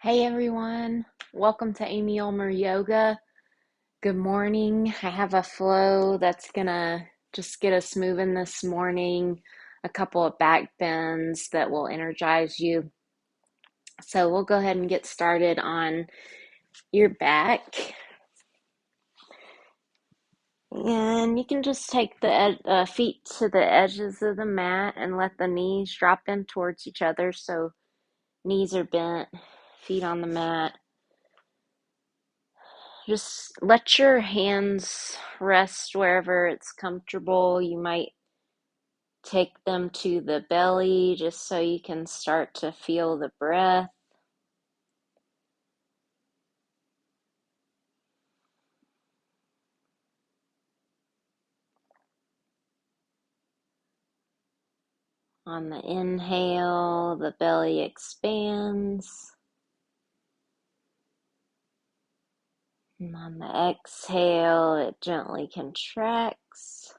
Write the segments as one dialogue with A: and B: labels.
A: Hey everyone, welcome to Amy Ulmer Yoga. Good morning. I have a flow that's gonna just get us moving this morning, a couple of back bends that will energize you. So we'll go ahead and get started on your back. And you can just take the feet to the edges of the mat and let the knees drop in towards each other. So knees are bent, feet on the mat. Just let your hands rest wherever it's comfortable. You might take them to the belly just so you can start to feel the breath. On the inhale, the belly expands. And on the exhale, it gently contracts.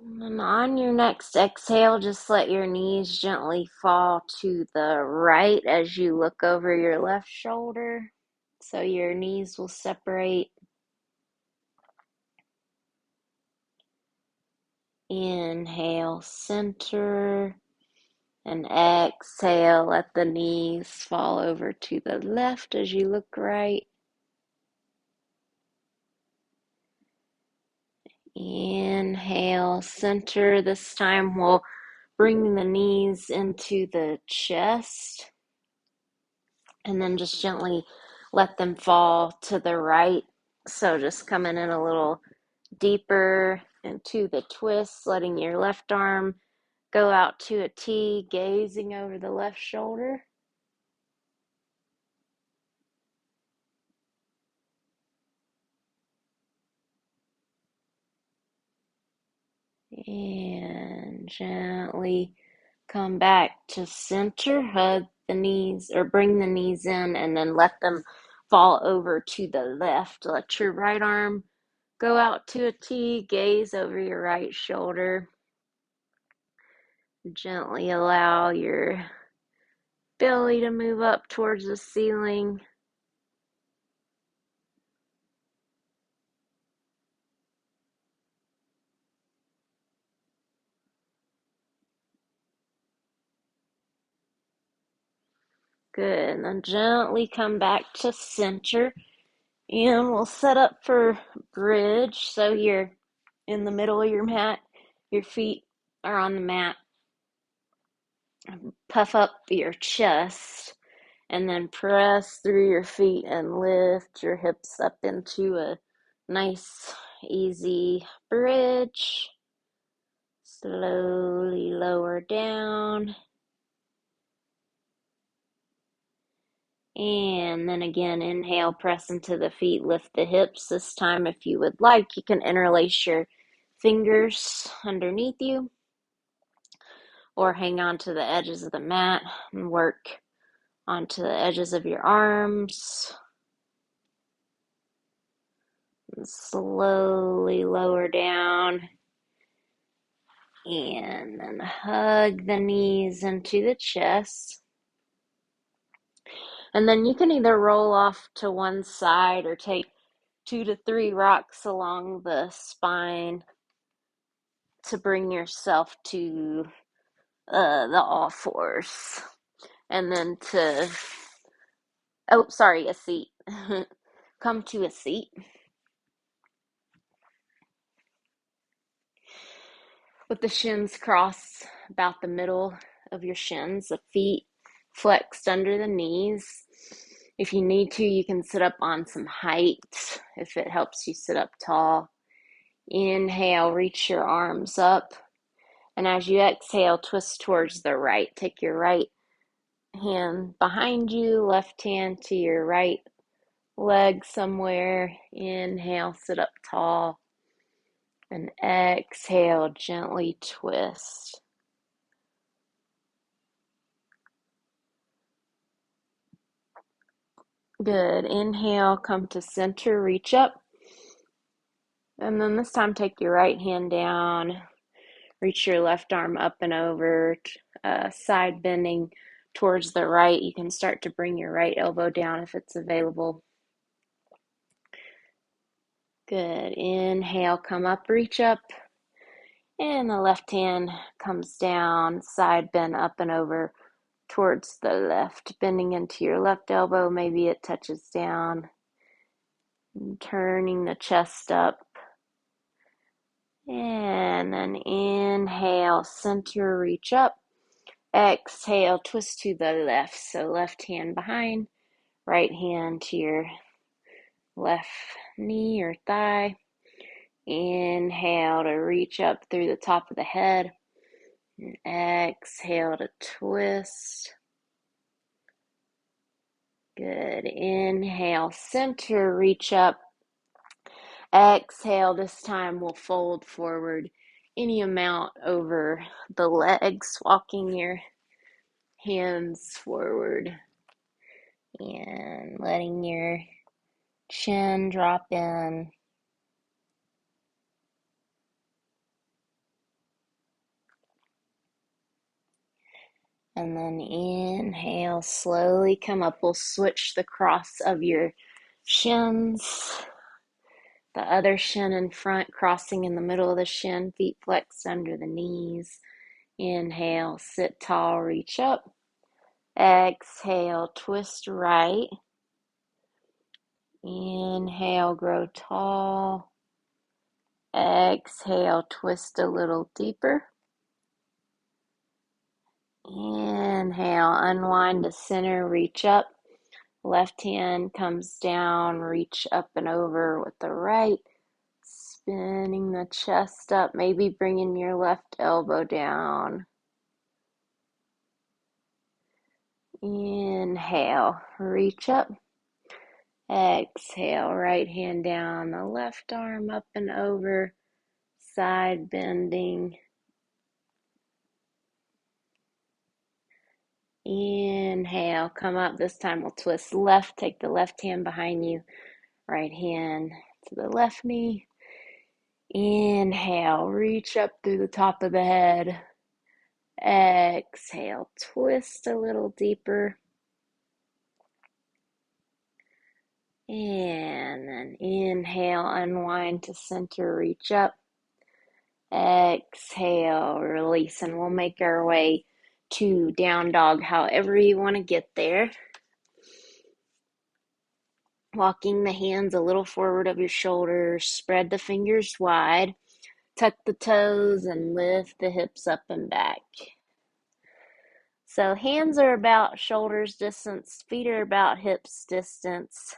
A: And on your next exhale, just let your knees gently fall to the right as you look over your left shoulder. So your knees will separate. Inhale, center, and exhale, let the knees fall over to the left as you look right. Inhale, center. This time we'll bring the knees into the chest and then just gently let them fall to the right. So just coming in a little deeper into the twist, letting your left arm go out to a T, gazing over the left shoulder. And gently come back to center, hug the knees or bring the knees in and then let them fall over to the left. Let your right arm go out to a T, gaze over your right shoulder. Gently allow your belly to move up towards the ceiling. Good. And then gently come back to center. And we'll set up for bridge. So you're in the middle of your mat. Your feet are on the mat. Puff up your chest and then press through your feet and lift your hips up into a nice, easy bridge. Slowly lower down. And then again, inhale, press into the feet, lift the hips. This time, if you would like, you can interlace your fingers underneath you or hang on to the edges of the mat and work onto the edges of your arms. And slowly lower down and then hug the knees into the chest. And then you can either roll off to one side or take 2 to 3 rocks along the spine to bring yourself to the all fours. And then a seat. Come to a seat. With the shins crossed about the middle of your shins, the feet flexed under the knees. If you need to, you can sit up on some height if it helps you sit up tall. Inhale, reach your arms up. And as you exhale, twist towards the right. Take your right hand behind you, left hand to your right leg somewhere. Inhale, sit up tall. And exhale, gently twist. Good. Inhale, come to center, reach up. And then this time take your right hand down, Reach your left arm up and over, side bending towards the right. You can start to bring your right elbow down if it's available. Good. Inhale, come up, reach up. And the left hand comes down, side bend up and over towards the left, bending into your left elbow. Maybe it touches down. And turning the chest up. And then inhale, center, reach up. Exhale, twist to the left. So left hand behind, right hand to your left knee or thigh. Inhale to reach up through the top of the head. And exhale to twist. Good. Inhale, center, reach up. Exhale, this time we'll fold forward any amount over the legs, walking your hands forward and letting your chin drop in. And then inhale, slowly come up. We'll switch the cross of your shins. The other shin in front, crossing in the middle of the shin, feet flexed under the knees. Inhale, sit tall, reach up. Exhale, twist right. Inhale, grow tall. Exhale, twist a little deeper. Inhale, unwind to center, reach up. Left hand comes down, reach up and over with the right. Spinning the chest up, maybe bringing your left elbow down. Inhale, reach up. Exhale, right hand down, the left arm up and over, side bending. Inhale, come up. This time we'll twist left, take the left hand behind you, right hand to the left knee. Inhale, reach up through the top of the head. Exhale, twist a little deeper. And then inhale, unwind to center, reach up. Exhale, release, and we'll make our way to down dog, however you want to get there. Walking the hands a little forward of your shoulders, spread the fingers wide, tuck the toes, and lift the hips up and back. So hands are about shoulders distance, feet are about hips distance.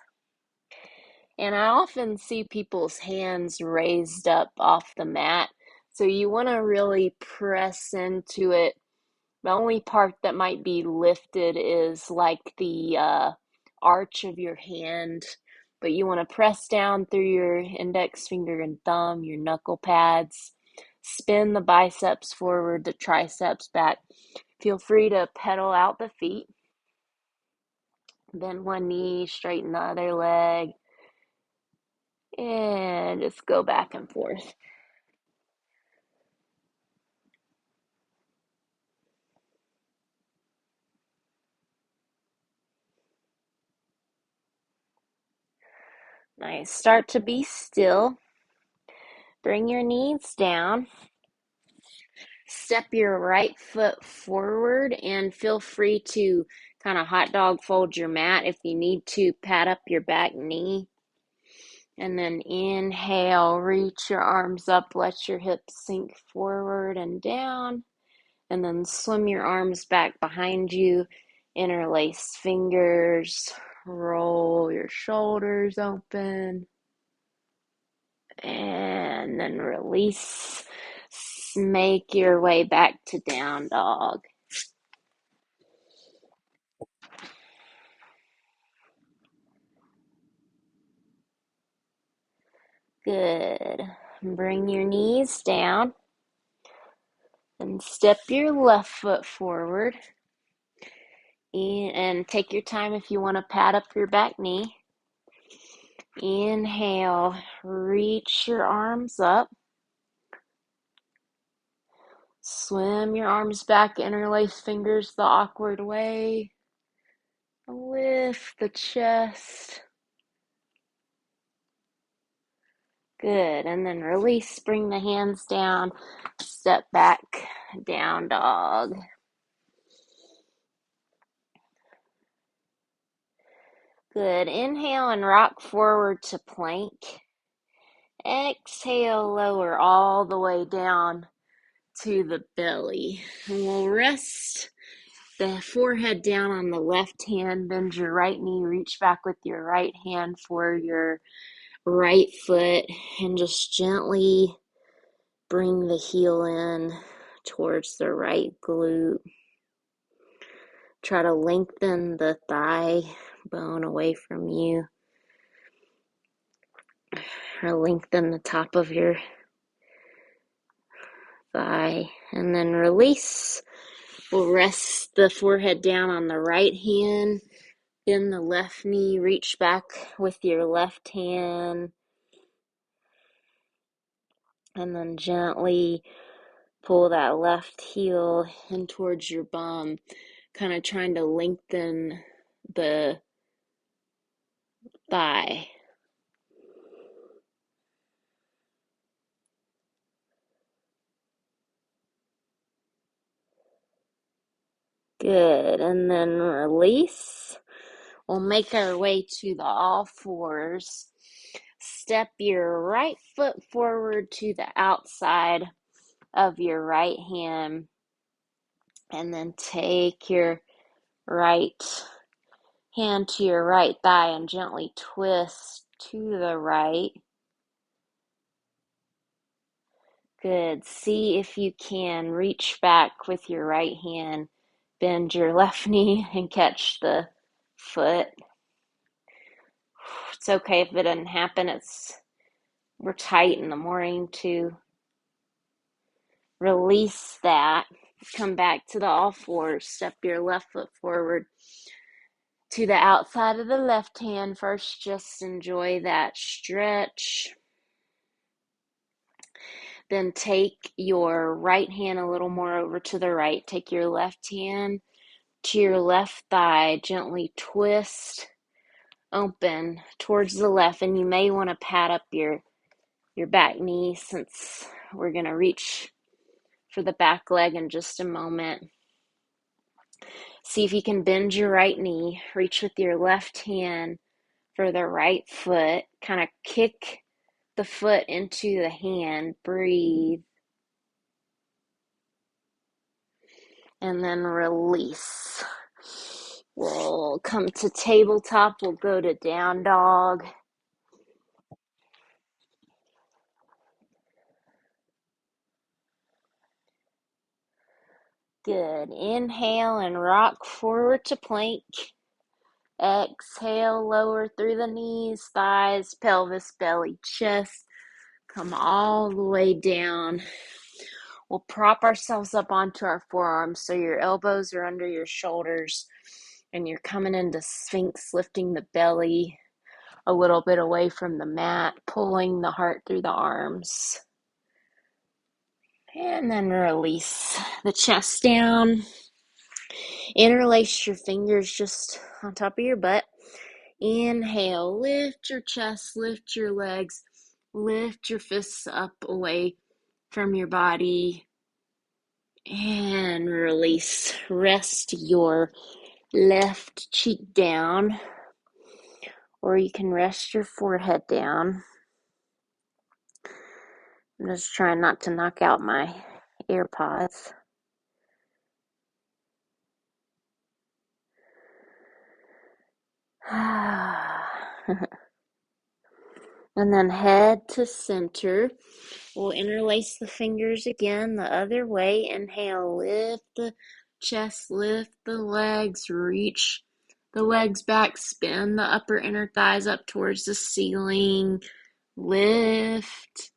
A: And I often see people's hands raised up off the mat. So you want to really press into it. The only part that might be lifted is like the arch of your hand. But you want to press down through your index finger and thumb, your knuckle pads. Spin the biceps forward, the triceps back. Feel free to pedal out the feet. Bend one knee, straighten the other leg. And just go back and forth. Nice. Start to be still. Bring your knees down. Step your right foot forward and feel free to kind of hot dog fold your mat if you need to. Pat up your back knee. And then inhale, reach your arms up, let your hips sink forward and down. And then swim your arms back behind you. Interlace fingers. Roll your shoulders open. And then release. Make your way back to down dog. Good. Bring your knees down and step your left foot forward. And take your time if you want to pat up your back knee. Inhale, reach your arms up. Swim your arms back, interlace fingers the awkward way. Lift the chest. Good, and then release, bring the hands down, step back, down dog. Good, inhale and rock forward to plank. Exhale, lower all the way down to the belly. And we'll rest the forehead down on the left hand, bend your right knee, reach back with your right hand for your right foot, and just gently bring the heel in towards the right glute. Try to lengthen the thigh bone away from you, or lengthen the top of your thigh, and then release. We'll rest the forehead down on the right hand, bend the left knee, reach back with your left hand, and then gently pull that left heel in towards your bum, kind of trying to lengthen the thigh. Good, and then release. We'll make our way to the all fours. Step your right foot forward to the outside of your right hand, and then take your right hand to your right thigh and gently twist to the right. Good. See if you can reach back with your right hand, bend your left knee and catch the foot. It's okay if it doesn't happen. We're tight in the morning to release that. Come back to the all fours. Step your left foot forward to the outside of the left hand. First, just enjoy that stretch. Then take your right hand a little more over to the right. Take your left hand to your left thigh. Gently twist open towards the left. And you may want to pat up your back knee, since we're going to reach for the back leg in just a moment. See if you can bend your right knee. Reach with your left hand for the right foot. Kind of kick the foot into the hand. Breathe. And then release. We'll come to tabletop. We'll go to down dog. Good. Inhale and rock forward to plank. Exhale, lower through the knees, thighs, pelvis, belly, chest. Come all the way down. We'll prop ourselves up onto our forearms so your elbows are under your shoulders and you're coming into Sphinx, lifting the belly a little bit away from the mat, pulling the heart through the arms. And then release the chest down. Interlace your fingers just on top of your butt. Inhale, lift your chest, lift your legs, lift your fists up away from your body. And release. Rest your left cheek down, or you can rest your forehead down. I'm just trying not to knock out my AirPods. And then head to center. We'll interlace the fingers again the other way. Inhale, lift the chest, lift the legs, reach the legs back, spin the upper inner thighs up towards the ceiling. Lift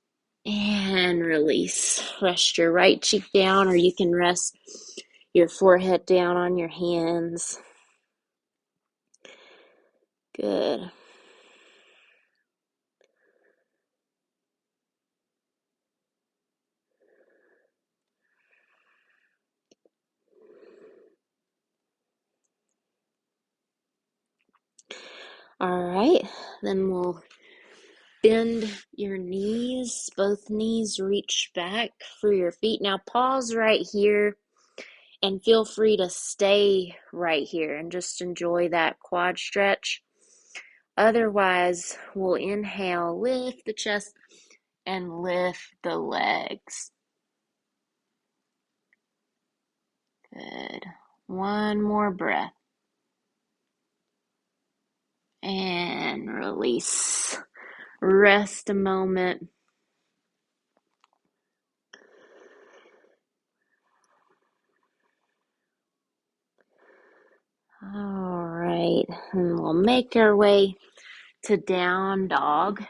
A: and release. Rest your right cheek down, or you can rest your forehead down on your hands. Good. All right, then we'll bend your knees, both knees reach back for your feet. Now pause right here and feel free to stay right here and just enjoy that quad stretch. Otherwise, we'll inhale, lift the chest and lift the legs. Good. One more breath. And release. Rest a moment. All right, and we'll make our way to down dog.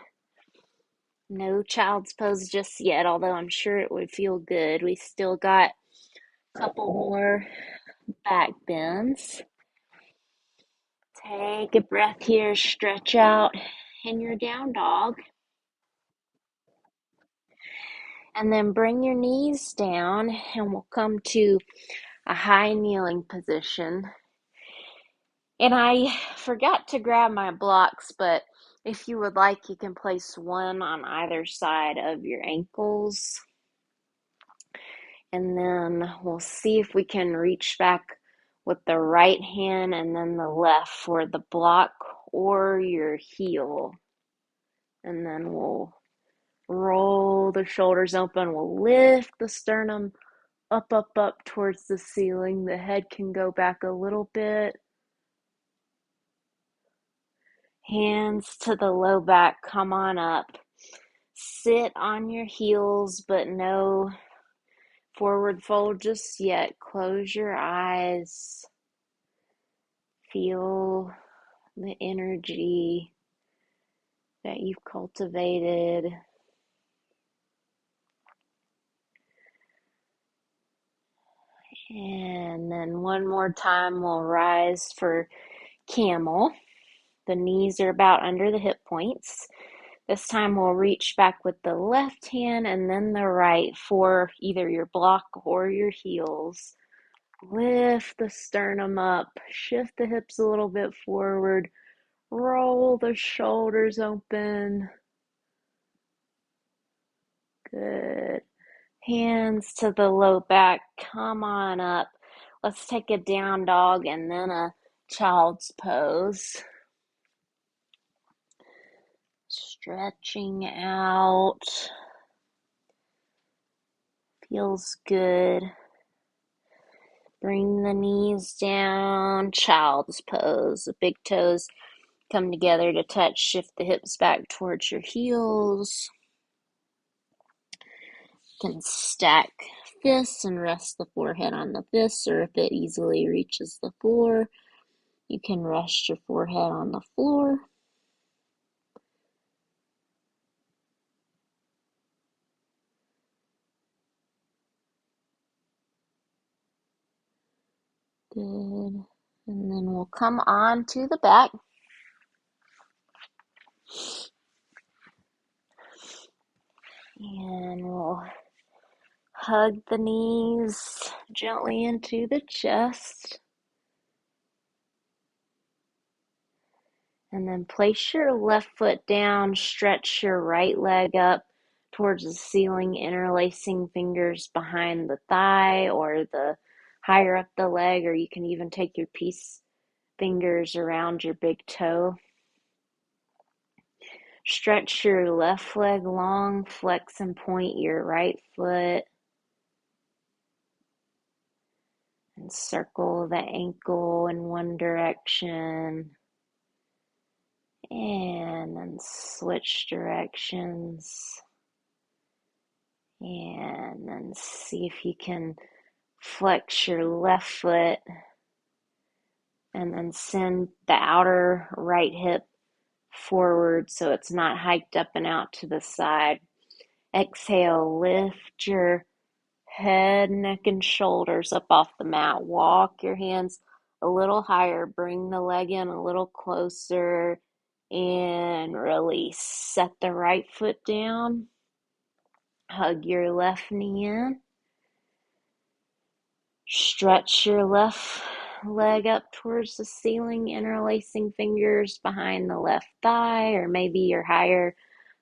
A: No child's pose just yet, although I'm sure it would feel good. We still got a couple more back bends. Take a breath here, stretch out in your down dog. And then bring your knees down and we'll come to a high kneeling position. And I forgot to grab my blocks, but if you would like, you can place one on either side of your ankles. And then we'll see if we can reach back with the right hand and then the left for the block or your heel. And then we'll roll the shoulders open. We'll lift the sternum up, up, up towards the ceiling. The head can go back a little bit. Hands to the low back, come on up. Sit on your heels, but no forward fold just yet. Close your eyes. Feel the energy that you've cultivated. And then one more time, we'll rise for camel. The knees are about under the hip points. This time we'll reach back with the left hand and then the right for either your block or your heels. Lift the sternum up, shift the hips a little bit forward, roll the shoulders open. Good. Hands to the low back, come on up. Let's take a down dog and then a child's pose. Stretching out. Feels good. Bring the knees down, child's pose. The big toes come together to touch. Shift the hips back towards your heels. You can stack fists and rest the forehead on the fists, or if it easily reaches the floor, you can rest your forehead on the floor. Good. And then we'll come on to the back. And we'll hug the knees gently into the chest. And then place your left foot down, stretch your right leg up towards the ceiling, interlacing fingers behind the thigh or the higher up the leg, or you can even take your peace fingers around your big toe. Stretch your left leg long, flex and point your right foot. And circle the ankle in one direction. And then switch directions. And then see if you can flex your left foot and then send the outer right hip forward so it's not hiked up and out to the side. Exhale, lift your head, neck, and shoulders up off the mat. Walk your hands a little higher. Bring the leg in a little closer and release. Set the right foot down. Hug your left knee in. Stretch your left leg up towards the ceiling, interlacing fingers behind the left thigh, or maybe you're higher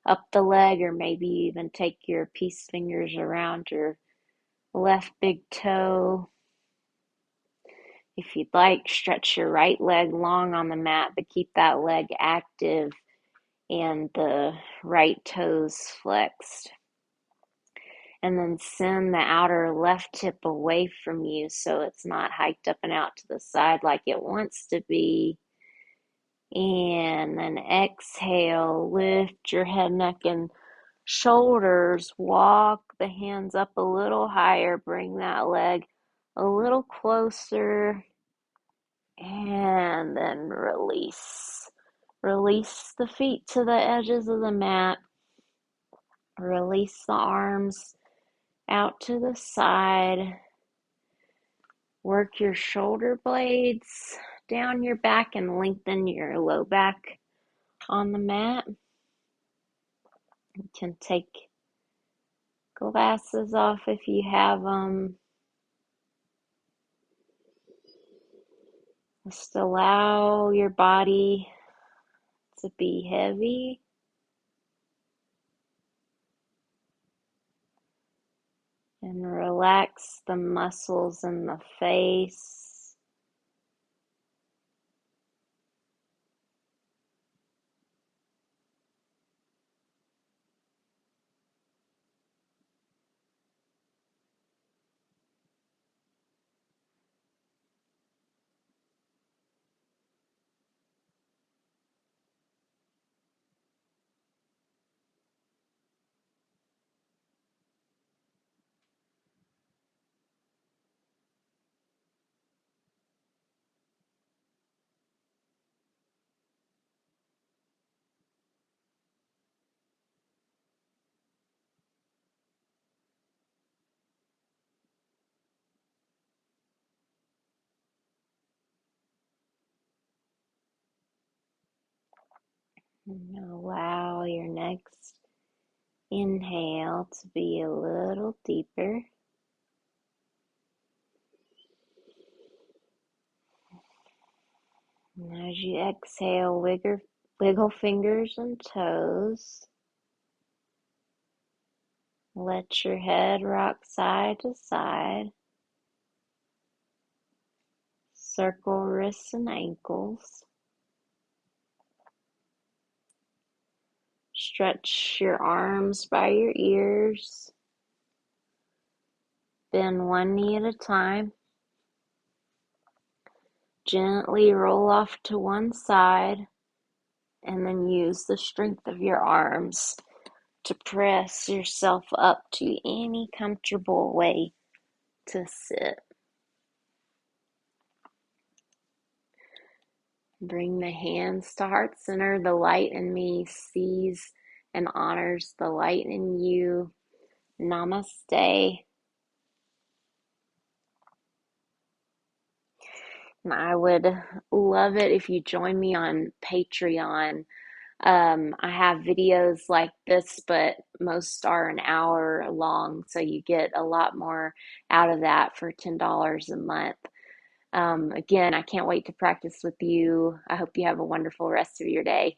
A: up the leg, or maybe you even take your peace fingers around your left big toe. If you'd like, stretch your right leg long on the mat, but keep that leg active and the right toes flexed. And then send the outer left hip away from you so it's not hiked up and out to the side like it wants to be. And then exhale, lift your head, neck, and shoulders. Walk the hands up a little higher. Bring that leg a little closer. And then release. Release the feet to the edges of the mat. Release the arms out to the side. Work your shoulder blades down your back and lengthen your low back on the mat. You can take glasses off if you have them. Just allow your body to be heavy. And relax the muscles in the face. And allow your next inhale to be a little deeper. And as you exhale, wiggle fingers and toes. Let your head rock side to side. Circle wrists and ankles. Stretch your arms by your ears. Bend one knee at a time. Gently roll off to one side, and then use the strength of your arms to press yourself up to any comfortable way to sit. Bring the hands to heart center. The light in me sees and honors the light in you. Namaste. And I would love it if you join me on Patreon. I have videos like this, but most are an hour long, so you get a lot more out of that for $10 a month. Again, I can't wait to practice with you. I hope you have a wonderful rest of your day.